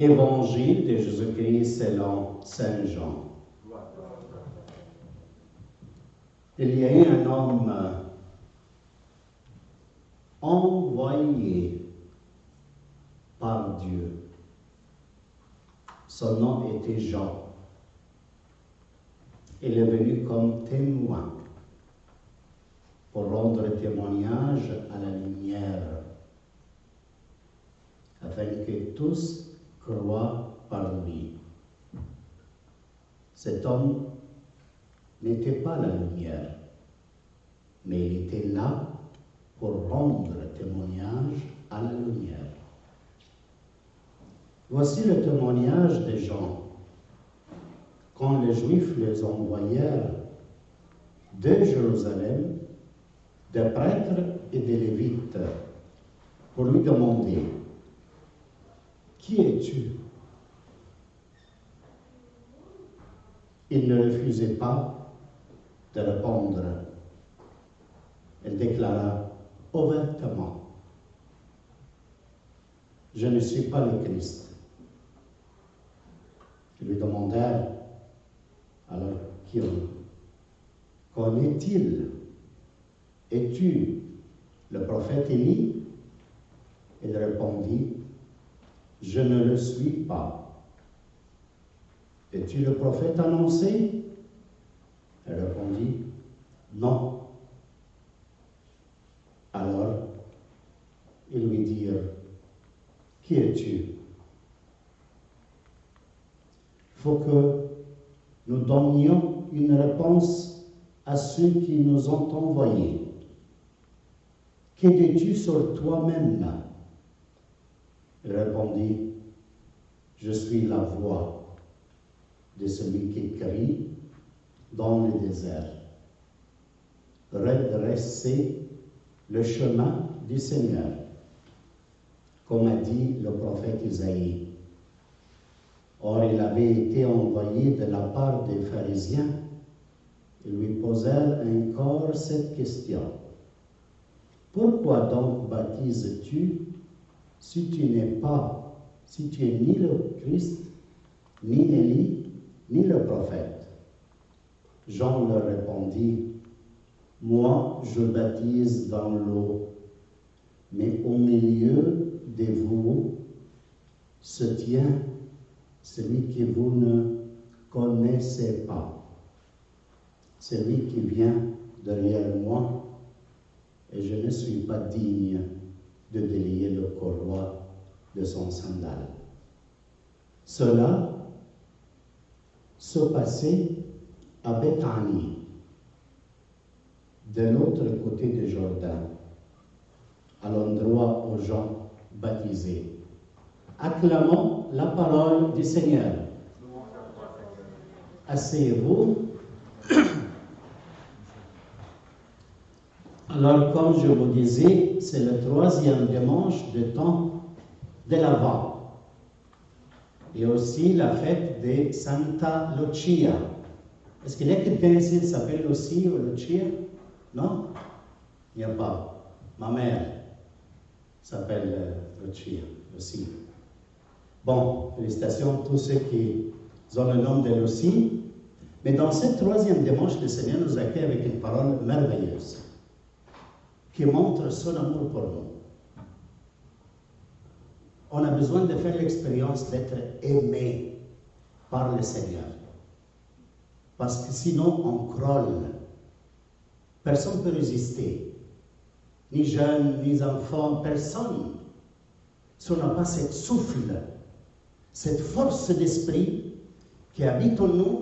Évangile de Jésus-Christ selon Saint Jean. Il y a eu un homme envoyé par Dieu. Son nom était Jean. Il est venu comme témoin pour rendre témoignage à la lumière, afin que tous croient par lui. Cet homme n'était pas la lumière, mais il était là pour rendre témoignage à la lumière. Voici le témoignage de Jean. Quand les Juifs les envoyèrent de Jérusalem, des prêtres et des Lévites, pour lui demander: Qui es-tu? Il ne refusait pas de répondre. Il déclara ouvertement: Je ne suis pas le Christ. Ils lui demandèrent: Alors qui connaît-il? Es-tu le prophète Élie? Il répondit: Je ne le suis pas. Es-tu le prophète annoncé? Il répondit: Non. Alors, ils lui dirent: Qui es-tu? Il faut que nous donnions une réponse à ceux qui nous ont envoyés. Que dis-tu sur toi-même? Il répondit: Je suis la voix de celui qui crie dans le désert. Redressez le chemin du Seigneur, comme a dit le prophète Isaïe. Or, il avait été envoyé de la part des pharisiens. Ils lui posèrent encore cette question: Pourquoi donc baptises-tu si tu es ni le Christ, ni Élie, ni le prophète? Jean leur répondit: Moi, je baptise dans l'eau, mais au milieu de vous se tient celui que vous ne connaissez pas, celui qui vient derrière moi, et je ne suis pas digne de délier le corrois de son sandal. Cela se passait à Béthanie, de l'autre côté du Jourdain, à l'endroit où Jean baptisait. Acclamons la parole du Seigneur. Asseyez-vous. Alors, comme je vous disais, c'est le troisième dimanche du temps de l'Avent. Et aussi la fête de Santa Lucia. Est-ce qu'il y a quelqu'un ici qui s'appelle Lucie ou Lucia? Non? Il n'y a pas. Ma mère s'appelle Lucia aussi. Bon, félicitations à tous ceux qui ont le nom de Lucie. Mais dans cette troisième dimanche, le Seigneur nous accueille avec une parole merveilleuse qui montre son amour pour nous. On a besoin de faire l'expérience d'être aimé par le Seigneur. Parce que sinon, on crolle. Personne ne peut résister. Ni jeunes, ni enfants, personne. Si on n'a pas cette souffle, cette force d'esprit qui habite en nous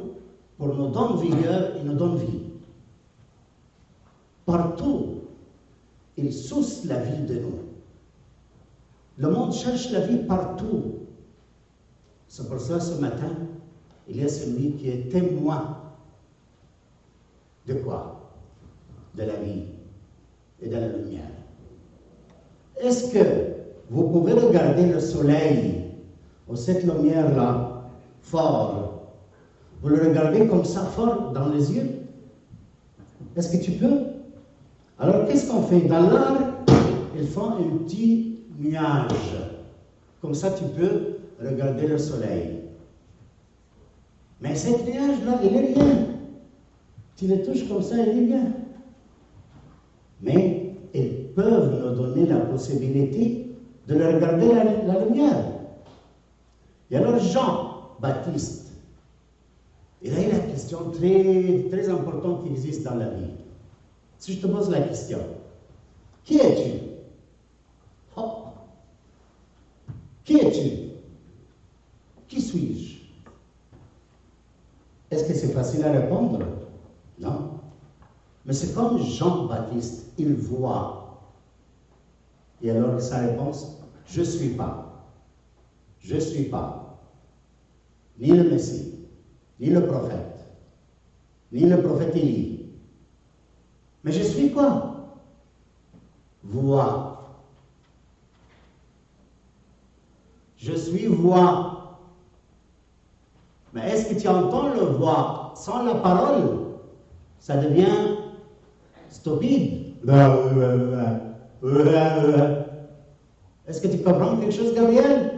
pour nous donner vigueur et nous donner vie. Partout, il souffle la vie de nous. Le monde cherche la vie partout. C'est pour ça, ce matin, il y a celui qui est témoin de quoi? De la vie et de la lumière. Est-ce que vous pouvez regarder le soleil ou cette lumière-là, fort? Vous le regardez comme ça, fort, dans les yeux? Est-ce que tu peux? Alors, qu'est-ce qu'on fait? Dans l'art, ils font un petit nuage. Comme ça, tu peux regarder le soleil. Mais cet nuage-là, il est rien. Tu le touches comme ça, il est rien. Mais ils peuvent nous donner la possibilité de le regarder la lumière. Et alors Jean-Baptiste, il a eu la question très, très importante qui existe dans la vie. Si je te pose la question, qui es-tu? Oh. Qui es-tu? Qui suis-je? Est-ce que c'est facile à répondre? Non. Mais c'est comme Jean-Baptiste, il voit. Et alors sa réponse, je ne suis pas. Je ne suis pas. Ni le Messie, ni le prophète, ni le prophète Élie. Mais je suis quoi? Voix. Je suis voix. Mais est-ce que tu entends le voix sans la parole? Ça devient stupide. Est-ce que tu comprends quelque chose, Gabriel?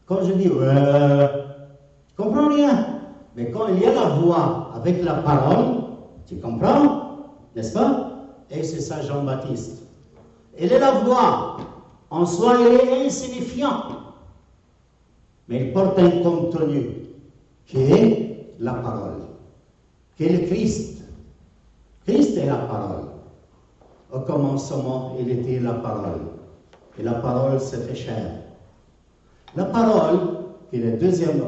Quand je dis tu comprends rien. Mais quand il y a la voix avec la parole, tu comprends, n'est-ce pas? Et c'est ça Jean-Baptiste. Il est la voix. En soi, il est insignifiant. Mais il porte un contenu qui est la parole, qui est le Christ. Christ est la parole. Au commencement, il était la parole. Et la parole s'est fait chair. La parole, qui est le deuxième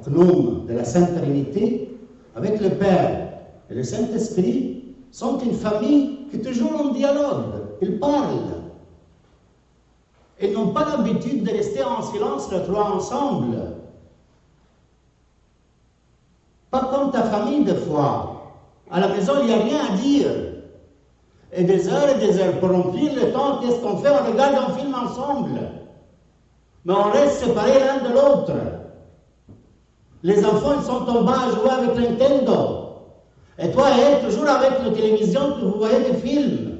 gnome de la Sainte Trinité, avec le Père et le Saint-Esprit, sont une famille qui est toujours en dialogue. Ils parlent. Ils n'ont pas l'habitude de rester en silence les trois ensemble. Pas comme ta famille, des fois. À la maison, il n'y a rien à dire. Et des heures pour remplir le temps, qu'est-ce qu'on fait? On regarde un film ensemble. Mais on reste séparés l'un de l'autre. Les enfants, ils sont en bas à jouer avec Nintendo. Et toi, elle, toujours avec la télévision, vous voyez des films.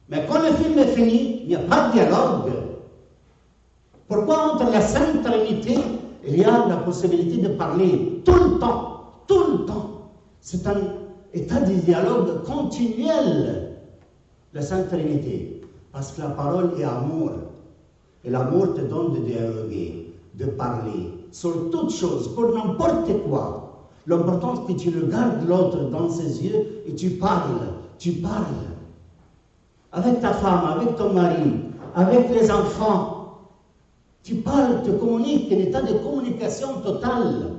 Mais quand le film est fini, il n'y a pas de dialogue. Pourquoi entre la Sainte Trinité, il y a la possibilité de parler tout le temps, tout le temps. C'est un état de dialogue continuel, la Sainte Trinité. Parce que la parole est amour. Et l'amour te donne de dialoguer, de parler, sur toutes choses, pour n'importe quoi. L'important, c'est que tu regardes l'autre dans ses yeux et tu parles. Tu parles. Avec ta femme, avec ton mari, avec les enfants. Tu parles, tu communiques, un état de communication totale.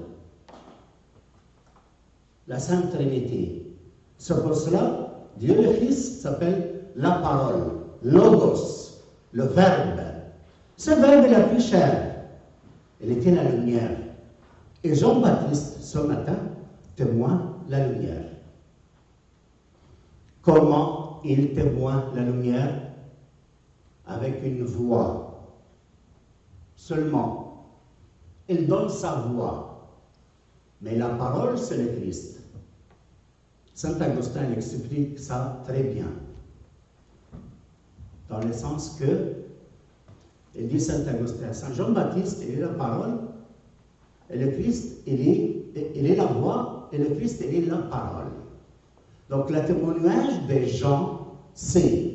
La Sainte Trinité. C'est pour cela, Dieu le Fils s'appelle la parole, logos, le verbe. Ce verbe est la plus chère. Elle était la lumière. Et Jean-Baptiste, ce matin, témoigne la lumière. Comment il témoigne la lumière? Avec une voix. Seulement. Il donne sa voix. Mais la parole, c'est le Christ. Saint Augustin explique ça très bien. Dans le sens que, il dit Saint Augustin, Saint Jean-Baptiste, il est la parole, et le Christ, il est la voix, et le Christ, il est la parole. Donc, le témoignage de Jean, c'est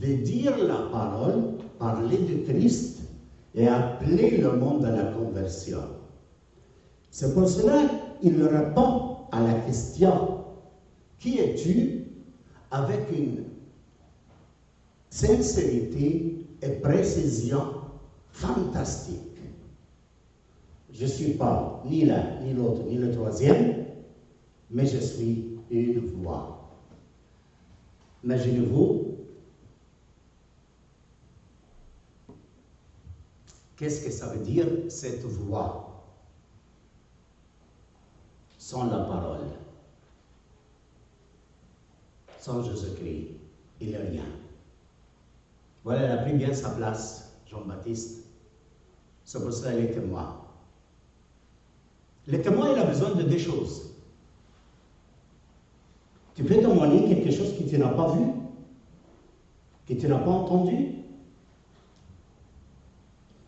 de dire la parole, parler du Christ, et appeler le monde à la conversion. C'est pour cela qu'il répond à la question « Qui es-tu ?» avec une sincérité et précision fantastique. Je ne suis pas ni l'un, ni l'autre, ni le troisième, mais je suis une voix. Imaginez-vous, qu'est-ce que ça veut dire, cette voix? Sans la parole, sans Jésus-Christ, il n'y a rien. Voilà, il a pris bien sa place, Jean-Baptiste. C'est pour ça qu'il est témoin. Le témoin, il a besoin de deux choses. Tu peux témoigner quelque chose que tu n'as pas vu, que tu n'as pas entendu.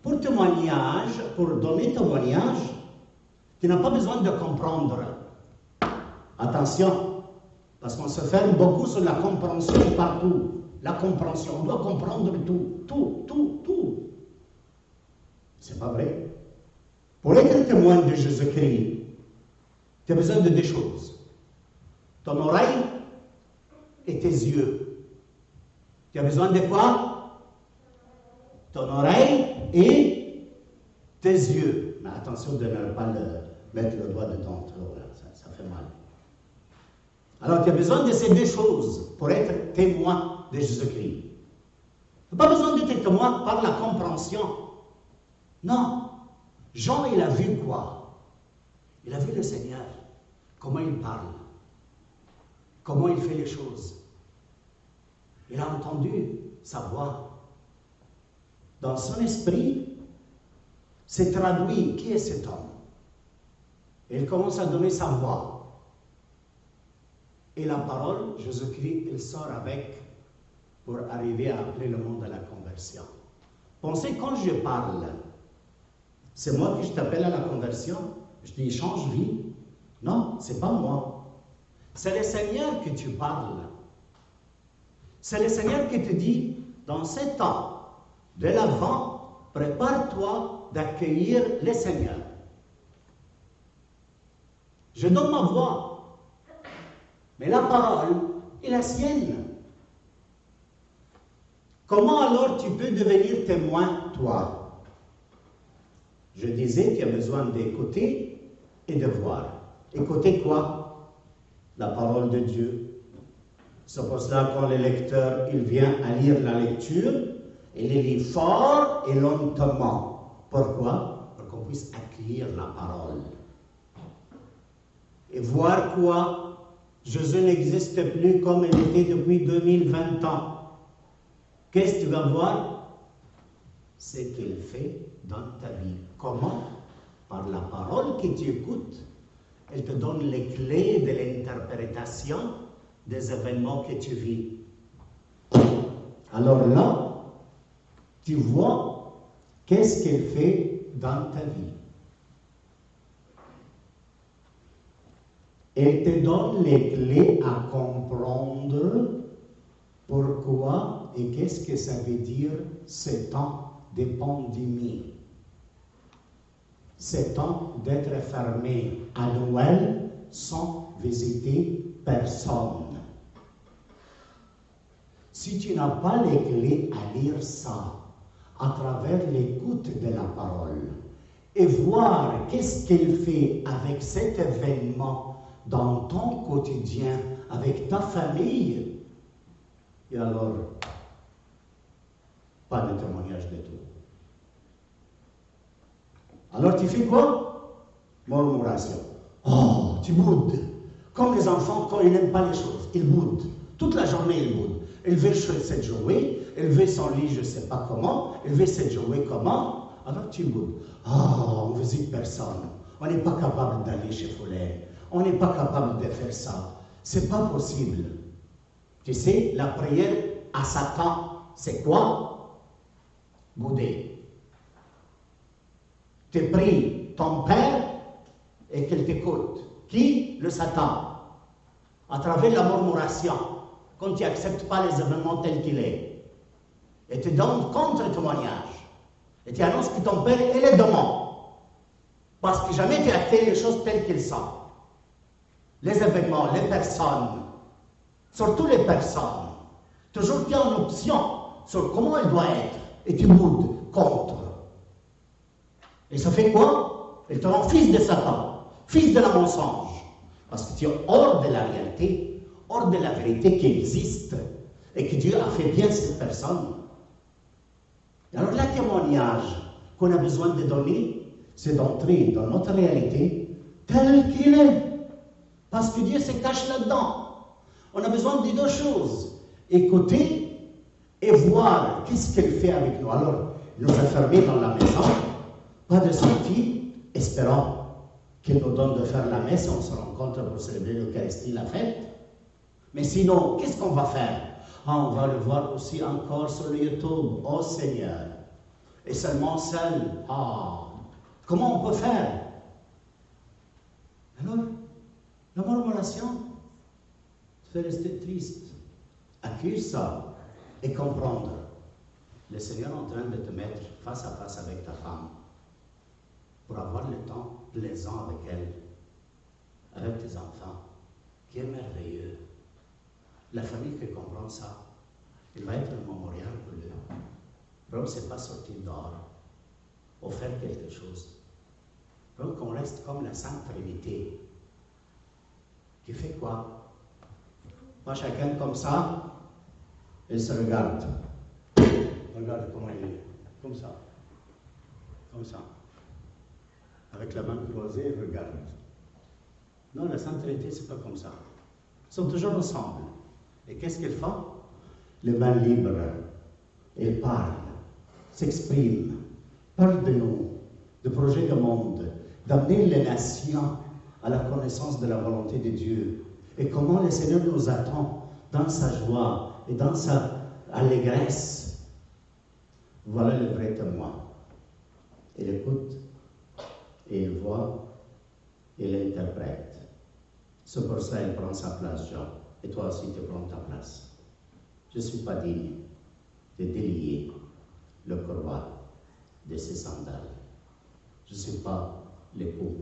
pour témoignage, pour donner témoignage, tu n'as pas besoin de comprendre. Attention, parce qu'on se ferme beaucoup sur la compréhension partout. La compréhension, on doit comprendre tout. C'est pas vrai. Pour être témoin de Jésus-Christ, tu as besoin de deux choses. Ton oreille et tes yeux. Tu as besoin de quoi? Ton oreille et tes yeux. Mais attention de ne pas mettre le doigt dedans, ça fait mal. Alors tu as besoin de ces deux choses pour être témoin de Jésus-Christ. Tu n'as pas besoin d'être témoin par la compréhension. Non. Jean, il a vu quoi? Il a vu le Seigneur. Comment il parle. Comment il fait les choses. Il a entendu sa voix. Dans son esprit, c'est traduit. Qui est cet homme? Et il commence à donner sa voix. Et la parole, Jésus-Christ, il sort avec pour arriver à appeler le monde à la conversion. Pensez, quand je parle, c'est moi qui t'appelle à la conversion. Je dis, change vie. Non, c'est pas moi. C'est le Seigneur que tu parles. C'est le Seigneur qui te dit, dans ce temps de l'Avent, prépare-toi d'accueillir le Seigneur. Je donne ma voix, mais la parole est la sienne. Comment alors tu peux devenir témoin, toi? Je disais, tu as besoin d'écouter et de voir. Écouter quoi? La parole de Dieu. C'est pour cela quand le lecteur il vient à lire la lecture, il lit fort et lentement. Pourquoi? Pour qu'on puisse accueillir la parole. Et voir quoi? Jésus n'existe plus comme il était depuis 2020 ans. Qu'est-ce que tu vas voir? Ce qu'il fait dans ta vie. Comment? Par la parole que tu écoutes. Elle te donne les clés de l'interprétation des événements que tu vis. Alors là, tu vois qu'est-ce qu'elle fait dans ta vie. Elle te donne les clés à comprendre pourquoi et qu'est-ce que ça veut dire ces temps de pandémie. Ces temps d'être fermé à Noël sans visiter personne. Si tu n'as pas les clés à lire ça à travers l'écoute de la parole et voir qu'est-ce qu'elle fait avec cet événement dans ton quotidien, avec ta famille, et alors, pas de témoignage du tout. Alors tu fais quoi? Murmuration. Oh, tu boudes. Comme les enfants, quand ils n'aiment pas les choses, ils boudent. Toute la journée, ils boudent. Ils veulent se jouer, ils veulent son lit, je ne sais pas comment, ils veulent se jouer comment. Alors tu boudes. Oh, on ne visite personne. On n'est pas capable d'aller chez Foulet. On n'est pas capable de faire ça. C'est pas possible. Tu sais, la prière à Satan, c'est quoi? Bouder. Tu pries ton Père et qu'il t'écoute. Qui? Le Satan. À travers la murmuration, quand tu n'acceptes pas les événements tels qu'il est. Et tu donnes contre-témoignage. Et tu annonces que ton Père est le démon. Parce que jamais tu as fait les choses telles qu'elles sont. Les événements, les personnes, surtout les personnes. Toujours qu'il y a une option sur comment elle doit être. Et tu boudes contre. Et ça fait quoi? Elle te rend fils de Satan, fils de la mensonge. Parce que tu es hors de la réalité, hors de la vérité qui existe et que Dieu a fait bien cette personne. Et alors, le témoignage qu'on a besoin de donner, c'est d'entrer dans notre réalité telle qu'il est. Parce que Dieu se cache là-dedans. On a besoin de deux choses. Écouter et voir qu'est-ce qu'elle fait avec nous. Alors, nous enfermer dans la maison, pas de sortie, espérant qu'il nous donne de faire la messe, on se rencontre pour célébrer l'Eucharistie, la fête. Mais sinon, qu'est-ce qu'on va faire? On va le voir aussi encore sur le YouTube. Oh Seigneur, Et seulement seul. Ah, comment on peut faire? Alors, la murmuration te fait rester triste. Accueille ça et comprendre. Le Seigneur est en train de te mettre face à face avec ta femme pour avoir le temps plaisant avec elle, avec tes enfants, qui est merveilleux. La famille qui comprend ça, il va être un mémorial pour eux. Rome, ce n'est pas sortir dehors, ou faire quelque chose. Donc, on reste comme la Sainte Trinité, qui fait quoi? Pas chacun comme ça, il se regarde. Regarde comment il est, comme ça, avec la main croisée, il regarde. Non, la Sainte Trinité, c'est pas comme ça. Ils sont toujours ensemble. Et qu'est-ce qu'ils font? Les mains libres. Ils parlent, s'expriment, parlent de nous, de projets de monde, d'amener les nations à la connaissance de la volonté de Dieu. Et comment le Seigneur nous attend dans sa joie et dans sa allégresse. Voilà le vrai témoin. Il écoute, et il voit, et il interprète. C'est pour ça qu'il prend sa place, Jean. Et toi aussi, tu prends ta place. Je ne suis pas digne de délier le corps de ses sandales. Je ne suis pas l'époux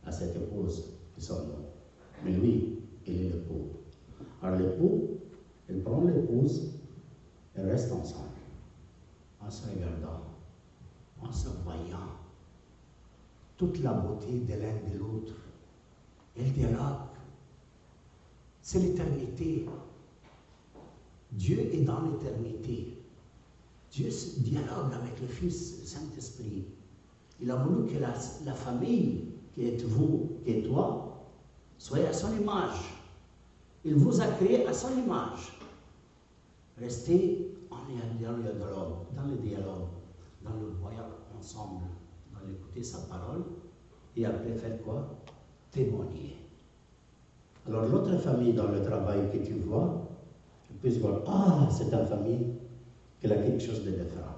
à cette épouse qui sont nous. Mais lui, il est l'époux. Alors l'époux, il prend l'épouse et reste ensemble, en se regardant, en se voyant, toute la beauté de l'un et de l'autre. Et le dialogue, c'est l'éternité. Dieu est dans l'éternité. Dieu dialogue avec le Fils, le Saint-Esprit. Il a voulu que la famille qui est vous, qui est toi, soit à son image. Il vous a créé à son image. Restez dans le dialogue, dans le voyage ensemble, dans l'écouter sa parole, et après faire quoi? Témoigner. Alors l'autre famille dans le travail que tu vois, tu peux voir, ah, c'est une famille qui a quelque chose de différent.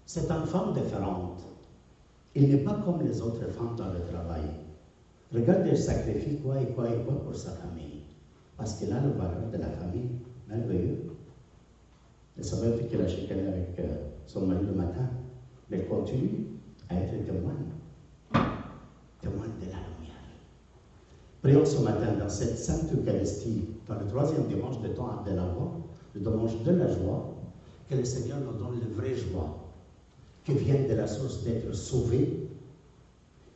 C'est une femme différente. Il n'est pas comme les autres femmes dans le travail. Regarde, elle sacrifie quoi et quoi et quoi pour sa famille. Parce qu'elle a le valeur de la famille merveilleux. Elle savait qu'elle a chicané avec son mari le matin. Mais elle continue à être témoigne. Témoigne de la lumière. Prions ce matin dans cette Sainte Eucharistie, dans le 3e dimanche de temps de l'Avent, le dimanche de la joie, que le Seigneur nous donne la vraie joie, qui vient de la source d'être sauvé,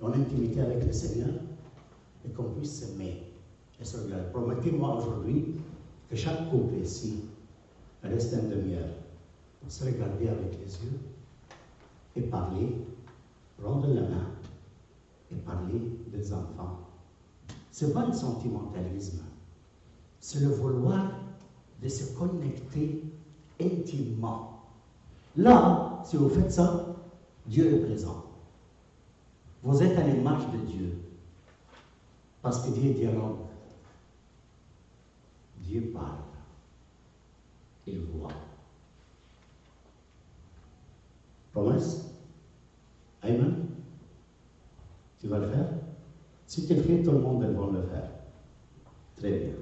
en intimité avec le Seigneur, et qu'on puisse s'aimer et se regarder. Promettez-moi aujourd'hui que chaque couple ici reste une demi-heure pour se regarder avec les yeux et parler, rendre la main et parler des enfants. Ce n'est pas un sentimentalisme, c'est le vouloir de se connecter intimement. Là, si vous faites ça, Dieu est présent. Vous êtes à l'image de Dieu. Parce que Dieu dialogue. Dieu parle. Il voit. Promesse? Amen? Tu vas le faire? Si tu le fais, tout le monde va le faire. Très bien.